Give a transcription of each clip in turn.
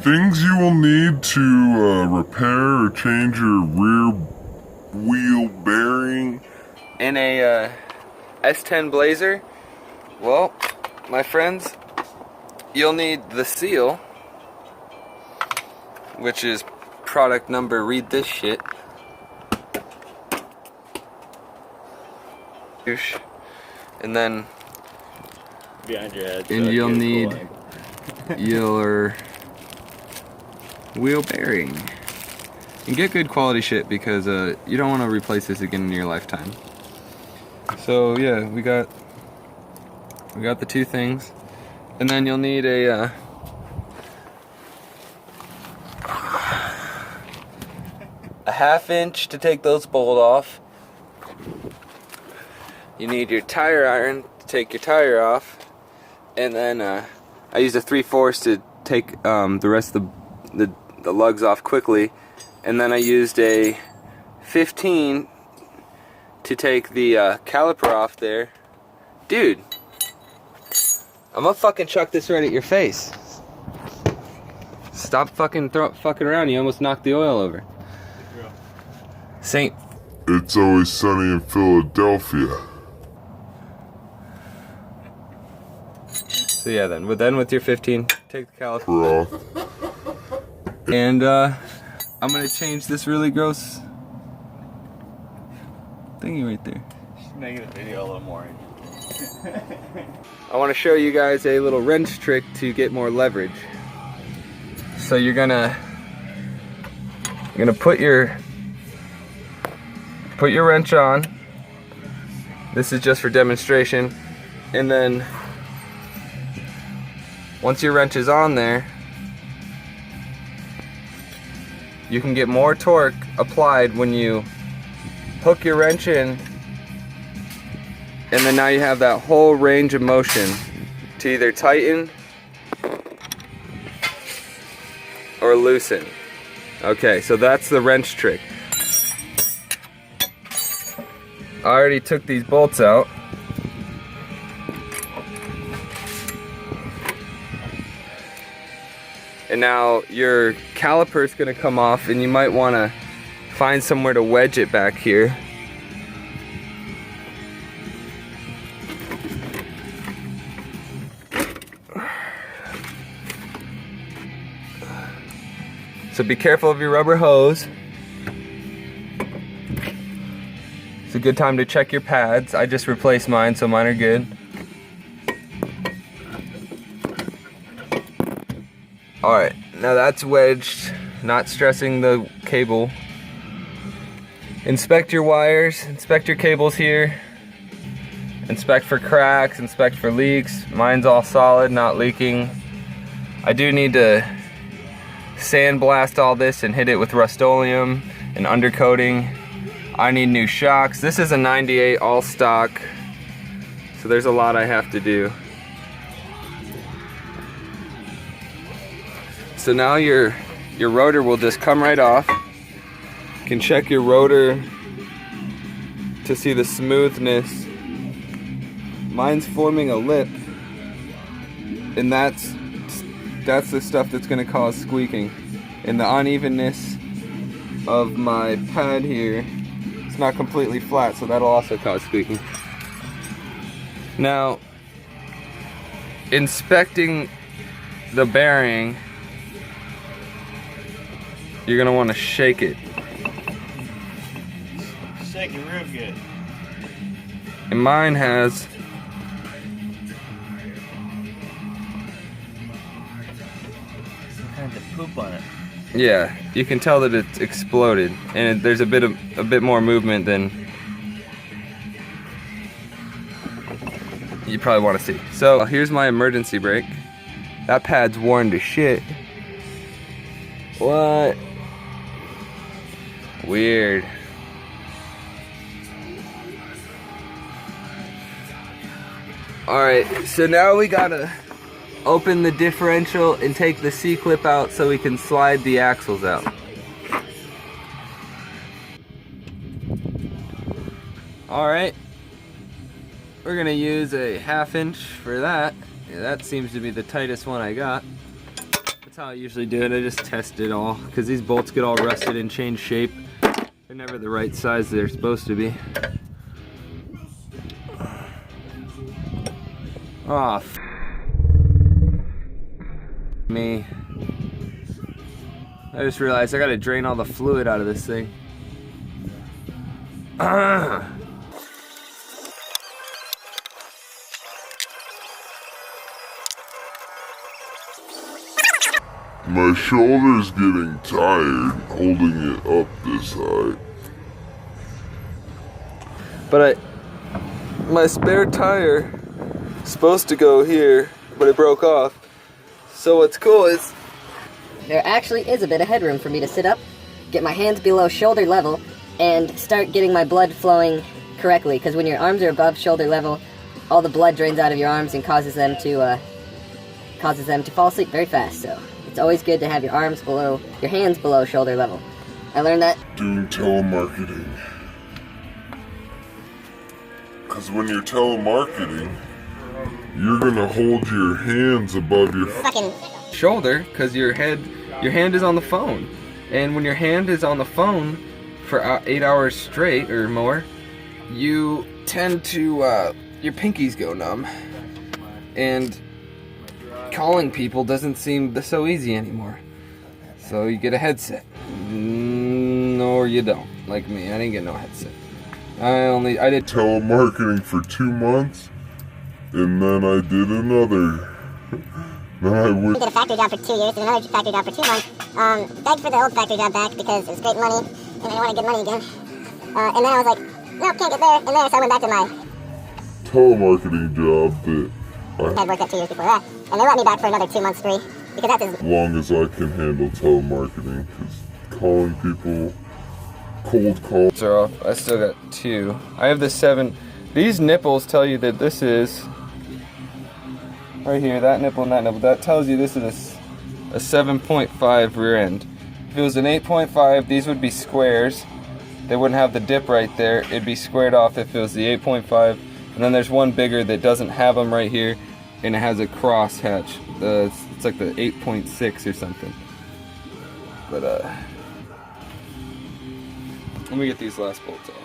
Things you will need to repair or change your rear wheel bearing in a S10 Blazer. Well, my friends, you'll need the seal, which is product number, read this shit. And then behind your head. And you'll need your wheel bearing. And get good quality shit because you don't want to replace this again in your lifetime. So yeah, we got the two things, and then you'll need a ½ inch to take those bolt off. You need your tire iron to take your tire off, and then I used a 3/4 to take the rest of the lugs off quickly, and then I used a 15 to take the caliper off there. Dude, I'm gonna fucking chuck this right at your face. Stop fucking fucking around. You almost knocked the oil over. Saint. It's Always Sunny in Philadelphia. So yeah, then with your 15, take the caliper off. And I'm gonna change this really gross thingy right there. Just making the video a little more. I want to show you guys a little wrench trick to get more leverage. So you're gonna put your wrench on. This is just for demonstration, and then once your wrench is on there, you can get more torque applied when you hook your wrench in, and then now you have that whole range of motion to either tighten or loosen. Okay, so that's the wrench trick. I already took these bolts out. And now your caliper is going to come off, and you might want to find somewhere to wedge it back here. So be careful of your rubber hose. It's a good time to check your pads. I just replaced mine, so mine are good. Alright, now that's wedged, not stressing the cable. Inspect your wires, inspect your cables here. Inspect for cracks, inspect for leaks. Mine's all solid, not leaking. I do need to sandblast all this and hit it with Rust-Oleum and undercoating. I need new shocks. This is a 98 all stock, so there's a lot I have to do. So now your rotor will just come right off. You can check your rotor to see the smoothness. Mine's forming a lip, and that's the stuff that's going to cause squeaking. And the unevenness of my pad here, it's not completely flat, so that'll also cause squeaking. Now, inspecting the bearing, you're going to want to shake it. Shake it real good. And mine has Kind of poop on it. Yeah, you can tell that it's exploded, and there's a bit more movement than you probably want to see. So here's my emergency brake. That pad's worn to shit. What? Weird. Alright, so now we gotta open the differential and take the C-clip out so we can slide the axles out. Alright, we're gonna use a ½ inch for that. Yeah, that seems to be the tightest one I got. That's how I usually do it. I just test it all because these bolts get all rusted and change shape. They're never the right size they're supposed to be. Oh, me. I just realized I gotta drain all the fluid out of this thing. My shoulder's getting tired holding it up this high. But my spare tire is supposed to go here, but it broke off. So what's cool is there actually is a bit of headroom for me to sit up, get my hands below shoulder level, and start getting my blood flowing correctly. Because when your arms are above shoulder level, all the blood drains out of your arms and causes them to fall asleep very fast. So it's always good to have your hands below shoulder level. I learned that doing telemarketing. Because when you're telemarketing, you're gonna hold your hands above your fucking shoulder because your hand is on the phone. And when your hand is on the phone for 8 hours straight or more, you tend to, your pinkies go numb. And calling people doesn't seem so easy anymore. So you get a headset. Or you don't. Like me, I didn't get no headset. I did telemarketing for 2 months, and then I did another. Then I went. I did a factory job for 2 years and another factory job for 2 months. Begged for the old factory job back because it was great money and I wanted good money again. And then I was like, no, can't get there. And then so I went back to my telemarketing job that I had worked at 2 years before that. And they let me back for another 2 months free because that's as long as I can handle telemarketing. Because calling people, cold calls are off. I still got 2. I have the 7. These nipples tell you that this is right here, that nipple and that nipple. That tells you this is a 7.5 rear end. If it was an 8.5, these would be squares. They wouldn't have the dip right there. It'd be squared off if it was the 8.5. And then there's one bigger that doesn't have them right here, and it has a cross hatch. It's like the 8.6 or something. But let me get these last bolts off.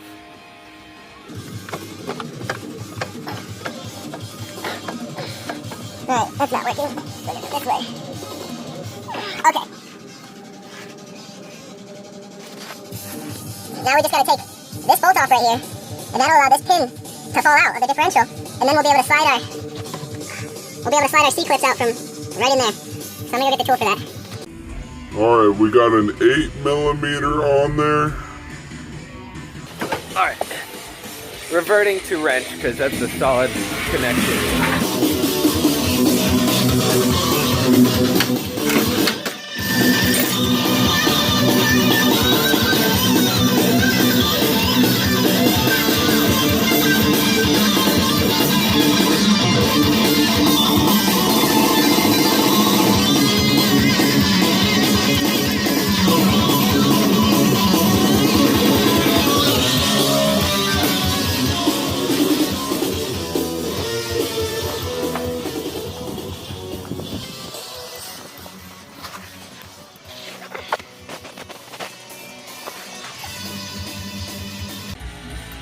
right, that's not working. So this way. Okay. Now we just gotta take this bolt off right here, and that'll allow this pin to fall out of the differential, and then we'll be able to slide our C-clips out from right in there. So I'm gonna go get the tool for that. Alright, we got an 8mm on there. Alright. Reverting to wrench, because that's a solid connection.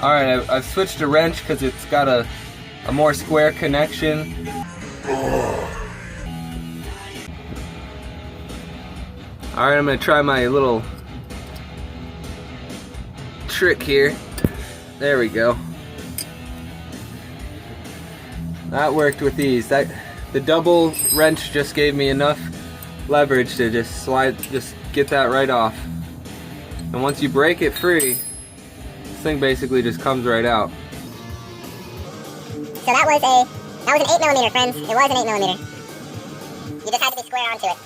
Alright, I've switched to wrench because it's got a more square connection. Alright, I'm going to try my little trick here. There we go. That worked with ease. The double wrench just gave me enough leverage to just get that right off. And once you break it free, this thing basically just comes right out. So that was an 8mm, friends. It was an 8mm. You just had to be square onto it.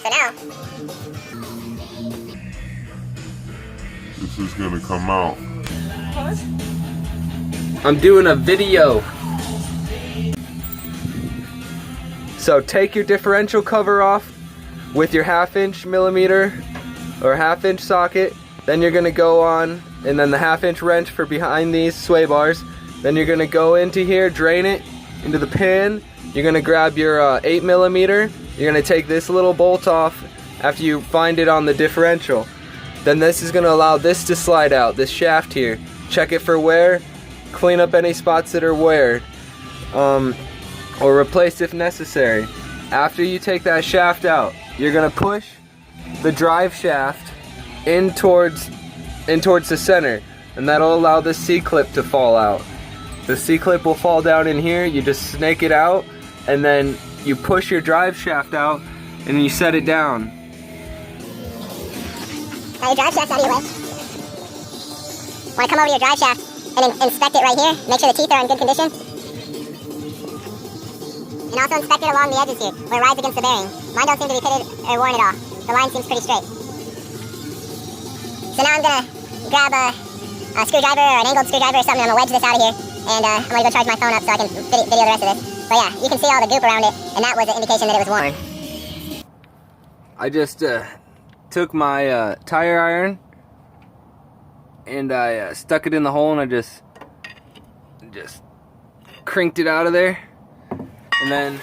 So now, This is gonna come out. I'm doing a video. So take your differential cover off with your 1/2" millimeter or 1/2" socket. Then you're gonna go on, and then the 1/2" wrench for behind these sway bars. Then you're gonna go into here, drain it into the pan. You're gonna grab your 8mm You're gonna take this little bolt off after you find it on the differential. Then this is gonna allow this to slide out, this shaft here. Check it for wear, clean up any spots that are weared, or replace if necessary. After you take that shaft out, you're gonna push the drive shaft in towards the center, and that'll allow the C-clip to fall out. The C-clip will fall down in here, you just snake it out, and then you push your drive shaft out, and then you set it down. Now your drive shaft's out of your way. Want to come over your drive shaft and inspect it right here, make sure the teeth are in good condition. And also inspect it along the edges here, where it rides against the bearing. Mine don't seem to be pitted or worn at all. The line seems pretty straight. So now I'm gonna grab a screwdriver or an angled screwdriver or something. I'm gonna wedge this out of here, and I'm gonna go charge my phone up so I can video the rest of this. But yeah, you can see all the goop around it, and that was an indication that it was worn. I just took my tire iron and I stuck it in the hole, and I just crinked it out of there. And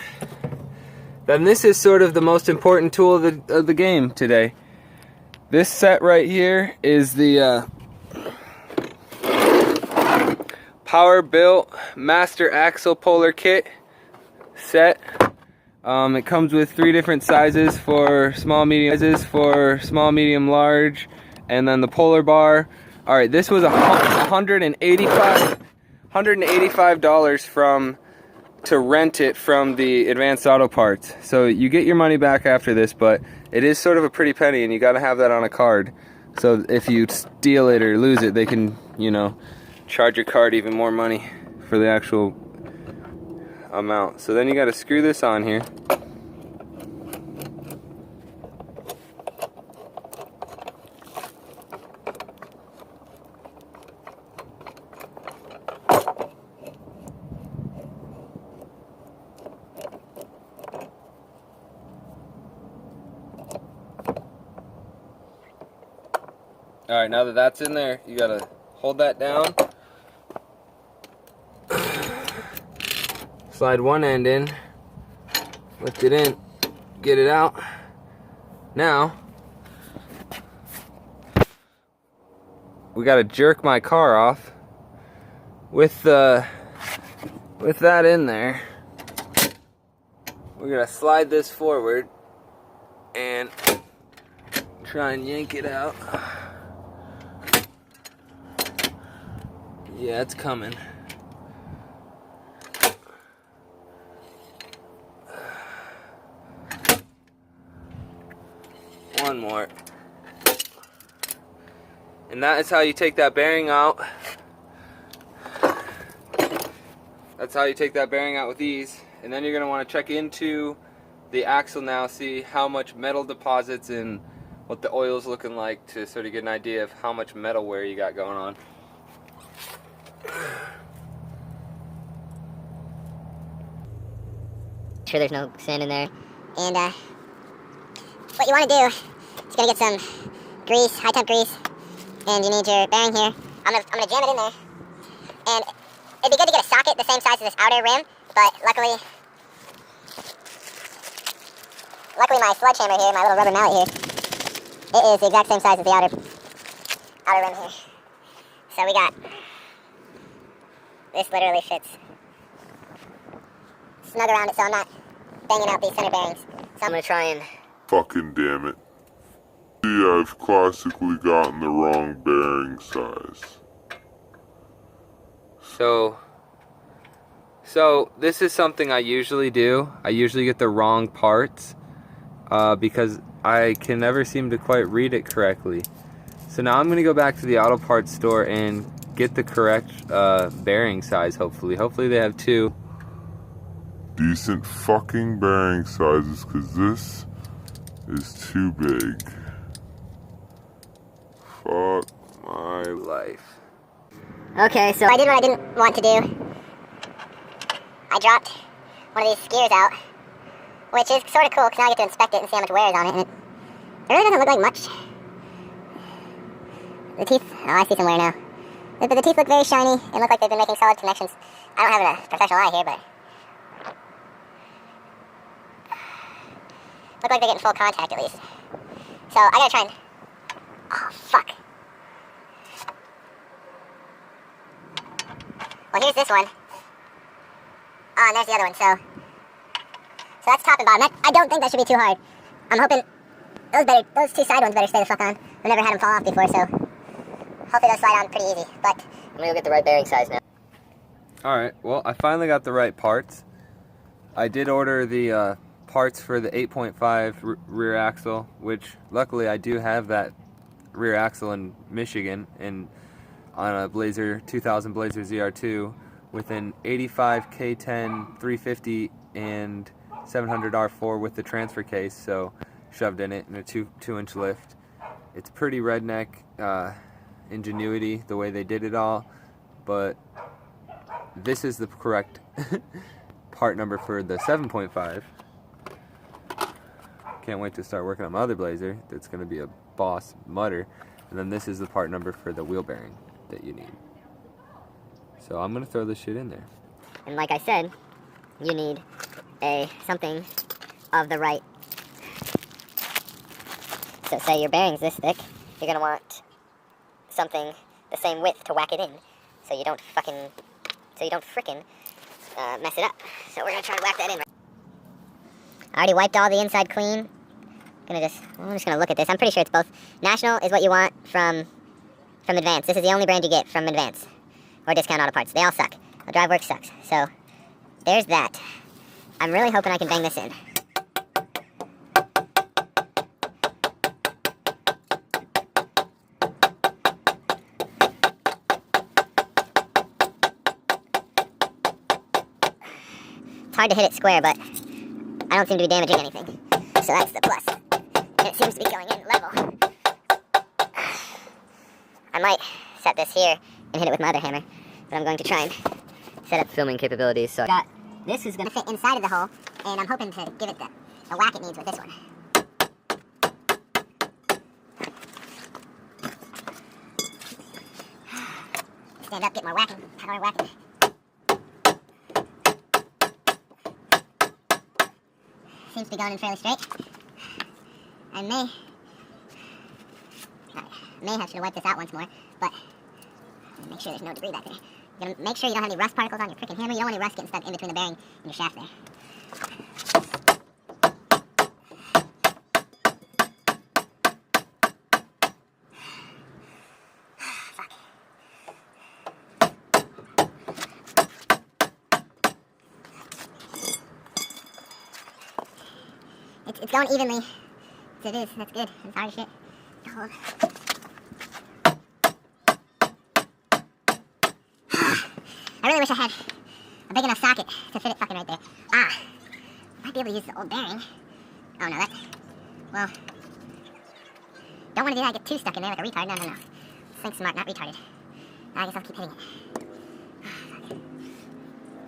then this is sort of the most important tool of the game today. This set right here is the Power Built Master Axle Polar Kit set. It comes with 3 different sizes for small, medium, large, and then the polar bar. All right, this was $185 to rent it from the Advanced Auto Parts. So you get your money back after this, but it is sort of a pretty penny, and you got to have that on a card. So if you steal it or lose it, they can, you know, charge your card even more money for the actual amount. So then you got to screw this on here. All right, now that that's in there, you got to hold that down. Slide one end in, lift it in, get it out. Now, we gotta jerk my car off with that in there. We're gonna slide this forward and try and yank it out. Yeah, it's coming. One more. And that is how you take that bearing out. That's how you take that bearing out with these. And then you're going to want to check into the axle now, see how much metal deposits and what the oil's looking like to sort of get an idea of how much metal wear you got going on. Sure there's no sand in there. And what you want to do is gonna get some grease, high temp grease, and you need your bearing here. I'm gonna jam it in there. And it'd be good to get a socket the same size as this outer rim, but luckily my sledgehammer here, my little rubber mallet here, it is the exact same size as the outer rim here. So we got, this literally fits snug around it, so I'm not banging out these center bearings. So I'm gonna try and... Fucking damn it. See, I've classically gotten the wrong bearing size. So this is something I usually do. I usually get the wrong parts because I can never seem to quite read it correctly. So now I'm gonna go back to the auto parts store and get the correct bearing size, hopefully. Hopefully they have 2 decent fucking bearing sizes, because this is too big. Fuck my life. Okay, so I did what I didn't want to do. I dropped one of these skiers out, which is sort of cool because now I get to inspect it and see how much wear is on it, and it really doesn't look like much. The teeth, oh, I see some wear now. But the teeth look very shiny and look like they've been making solid connections. I don't have a professional eye here, but look like they're getting full contact at least. So I gotta try and, oh fuck. Well, here's this one. Oh, and there's the other one, so that's top and bottom. I don't think that should be too hard. I'm hoping those two side ones better stay the fuck on. I've never had them fall off before, so hopefully they'll slide on pretty easy, but I'm gonna go get the right bearing size now. Alright, well, I finally got the right parts. I did order the parts for the 8.5 rear axle, which luckily I do have that rear axle in Michigan and on a Blazer 2000 Blazer ZR2 with an 85 K10 350 and 700 R4 with the transfer case, so shoved in it in a 2-inch lift. It's pretty redneck ingenuity the way they did it all, but this is the correct part number for the 7.5. Can't wait to start working on my other Blazer that's going to be a Boss Mutter, and then this is the part number for the wheel bearing that you need. So I'm going to throw this shit in there. and like I said, you need something of the right. So say your bearing's this thick, you're gonna want something the same width to whack it in, so you don't frickin' mess it up. So we're gonna try to whack that in. I already wiped all the inside clean. I'm just gonna look at this. I'm pretty sure it's both. National is what you want from Advance. This is the only brand you get from Advance or Discount Auto Parts. They all suck. The DriveWorks sucks. So there's that. I'm really hoping I can bang this in. It's hard to hit it square, but I don't seem to be damaging anything. So that's the plus. And it seems to be going in level. I might set this here and hit it with my other hammer, but I'm going to try and set up Filming capabilities, so this is going to fit inside of the hole, and I'm hoping to give it the whack it needs with this one. Stand up, get more whacking, power whacking. Seems to be going in fairly straight. I may have to wipe this out once more, but make sure there's no debris back there. You're gonna make sure you don't have any rust particles on your freaking hammer. You don't want any rust getting stuck in between the bearing and your shaft there. Fuck. It's going evenly. It is. That's good. It's hard as shit to hold. I really wish I had a big enough socket to fit it fucking right there. Might be able to use the old bearing. Oh no, well, don't want to do that, get too stuck in there like a retard. No. Think smart, not retarded. I guess I'll keep hitting it.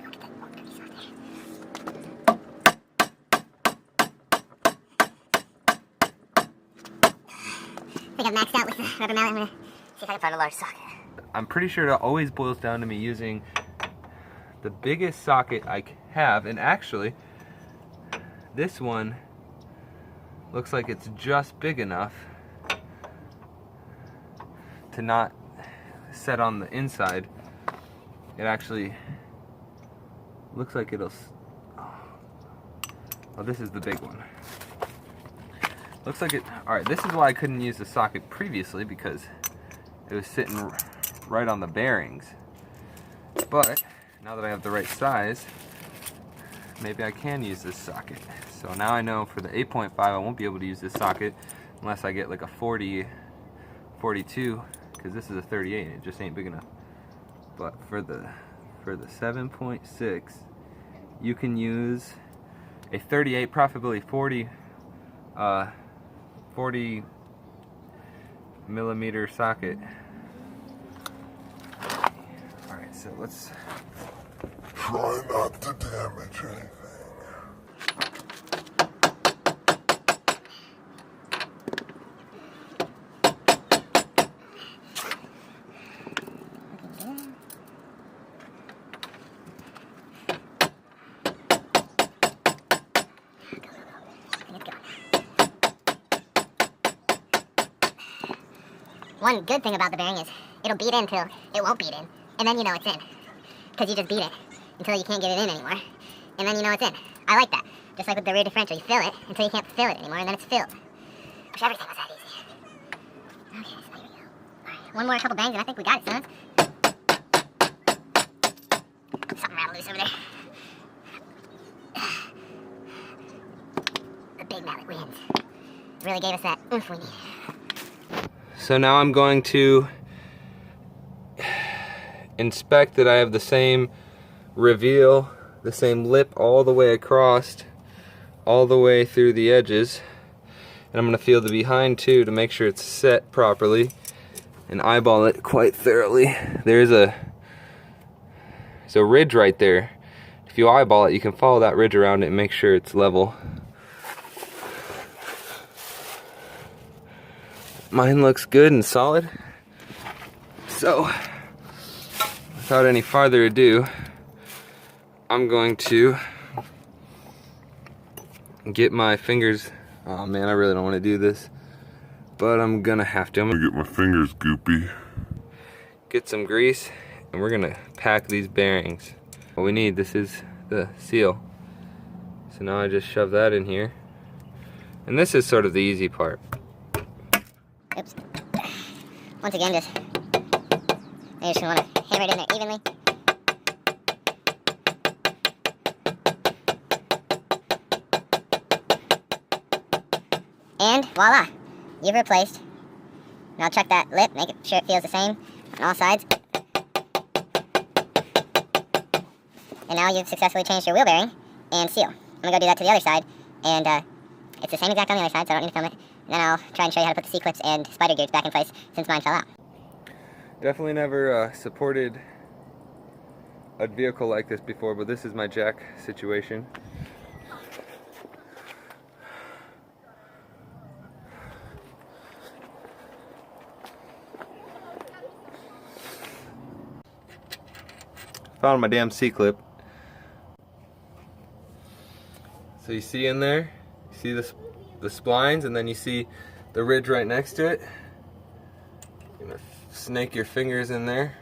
I'll get that old dirty sock there. I think I've maxed out with the rubber mallet. I'm gonna see if I can find a large socket. I'm pretty sure it always boils down to me using the biggest socket I have, and actually this one looks like it's just big enough to not set on the inside. It actually looks like it'll, oh, this is the big one. Looks like it, alright, this is why I couldn't use the socket previously, because it was sitting right on the bearings. But now that I have the right size, maybe I can use this socket. So now I know for the 8.5 I won't be able to use this socket unless I get like a 42, because this is a 38 and it just ain't big enough. But for the 7.6 you can use a 38, preferably 40 millimeter socket. Alright, so let's Try not to damage anything. One good thing about the bearing is it'll beat in till it won't beat in, and then you know it's in. Because you just beat it until you can't get it in anymore, and then you know it's in. I like that. Just like with the rear differential, you fill it until you can't fill it anymore, and then it's filled. Wish everything was that easy. Okay, so there we go. Alright, one more couple bangs, and I think we got it, sons. Something rattled loose over there. The big mallet wins. Really gave us that oomph we needed. So now I'm going to inspect that I have the same reveal, the same lip all the way across, all the way through the edges. And I'm going to feel the behind too to make sure it's set properly and eyeball it quite thoroughly. There's a ridge right there. If you eyeball it, you can follow that ridge around it and make sure it's level. Mine looks good and solid. So, without any farther ado, I'm going to get my fingers. Oh man, I really don't want to do this, but I'm gonna have to. I'm gonna get my fingers goopy. Get some grease, and we're gonna pack these bearings. What we need, this is the seal. So now I just shove that in here, and this is sort of the easy part. Oops. Once again, you're just gonna want to hammer it in there evenly. And voila, you've replaced. Now check that lip, make sure it feels the same on all sides. And now you've successfully changed your wheel bearing and seal. I'm gonna go do that to the other side, and it's the same exact on the other side, so I don't need to film it. And then I'll try and show you how to put the C-clips and spider gears back in place since mine fell out. Definitely never supported a vehicle like this before, but this is my jack situation. Found my damn C-clip. So you see in there, you see the splines, and then you see the ridge right next to it. You're gonna snake your fingers in there.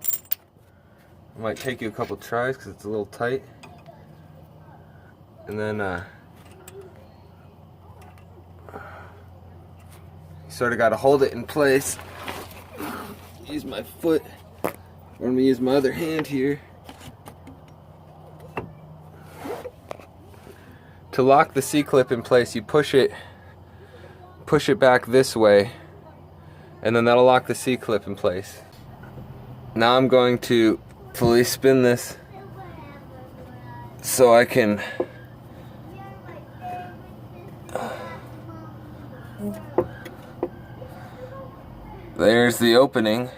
It might take you a couple tries because it's a little tight. And then you sort of got to hold it in place. Use my foot. I'm gonna use my other hand here to lock the C-clip in place. You push it back this way, and then that'll lock the C-clip in place. Now I'm going to fully spin this so I can there's the opening.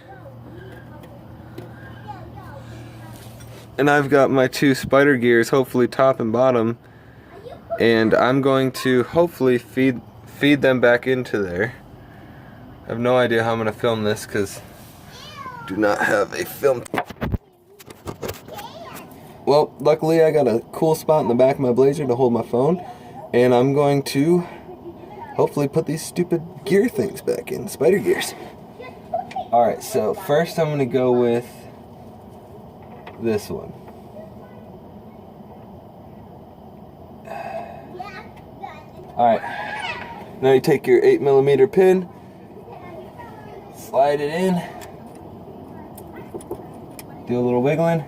And I've got my two spider gears, hopefully top and bottom, and I'm going to hopefully feed them back into there. I have no idea how I'm going to film this because I do not have a film. Well, luckily I got a cool spot in the back of my Blazer to hold my phone, and I'm going to hopefully put these stupid gear things back in, spider gears. Alright, so first I'm going to go with this one. Alright, now you take your 8mm pin, slide it in, do a little wiggling.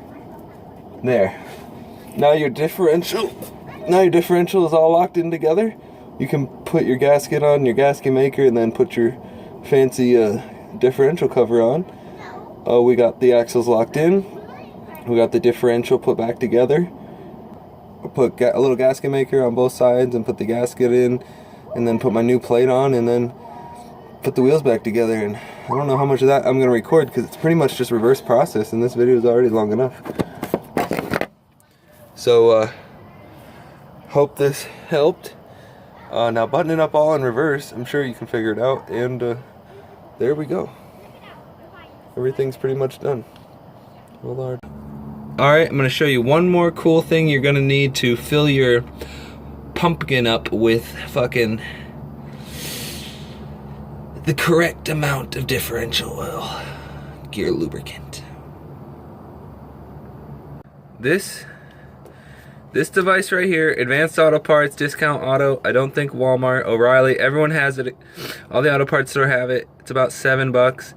There. Now your differential is all locked in together. You can put your gasket on, your gasket maker, and then put your fancy differential cover on. We got the axles locked in. We got the differential put back together. Put a little gasket maker on both sides and put the gasket in, and then put my new plate on, and then put the wheels back together. And I don't know how much of that I'm going to record because it's pretty much just reverse process, and this video is already long enough. So hope this helped. Now button it up all in reverse. I'm sure you can figure it out, and there we go. Everything's pretty much done. Oh Lord. Alright, I'm going to show you one more cool thing you're going to need to fill your pumpkin up with fucking the correct amount of differential oil, gear lubricant. This device right here, Advanced Auto Parts, Discount Auto, I don't think Walmart, O'Reilly, everyone has it. All the auto parts store have it. It's about $7.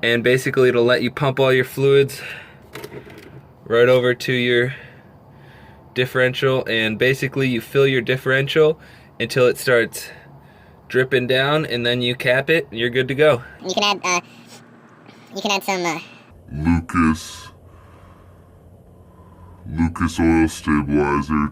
And basically it'll let you pump all your fluids right over to your differential, and basically you fill your differential until it starts dripping down, and then you cap it and you're good to go. You can add some Lucas oil stabilizer.